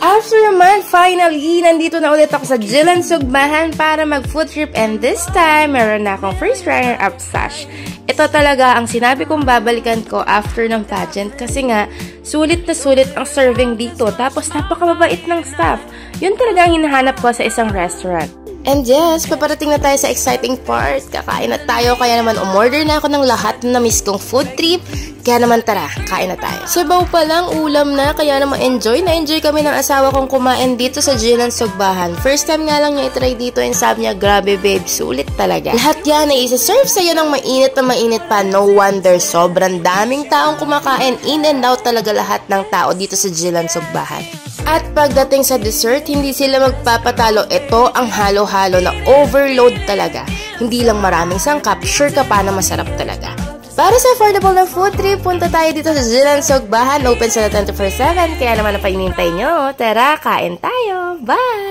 After a month, finally, nandito na ulit ako sa Jilan Sugbahan para mag-food trip, and this time, meron na akong first runner-up sash. Ito talaga ang sinabi kong babalikan ko after ng pageant kasi nga, sulit na sulit ang serving dito, tapos napakababait ng staff. Yun talaga ang hinahanap ko sa isang restaurant. And yes, paparating na tayo sa exciting part. Kakain na tayo, kaya naman umorder na ako ng lahat na na-miss kong food trip. Kaya naman tara, kain na tayo. Sabaw pa lang, ulam na, kaya naman enjoy kami ng asawa kong kumain dito sa Jilan Sugbahan. First time nga lang niya itry dito and sabi niya, grabe babe, sulit talaga. Lahat yan ay isa-serve sa'yo ng mainit na mainit pa. No wonder, sobrang daming taong kumakain. In and out talaga lahat ng tao dito sa Jilan Sugbahan. At pagdating sa dessert, hindi sila magpapatalo. Ito ang halo-halo na overload talaga. Hindi lang maraming sangkap, sure ka pa na masarap talaga. Para sa affordable na food trip, punta tayo dito sa Jilan Sugbahan. Open sila 24/7, kaya naman napainintay nyo. Tara, kain tayo. Bye!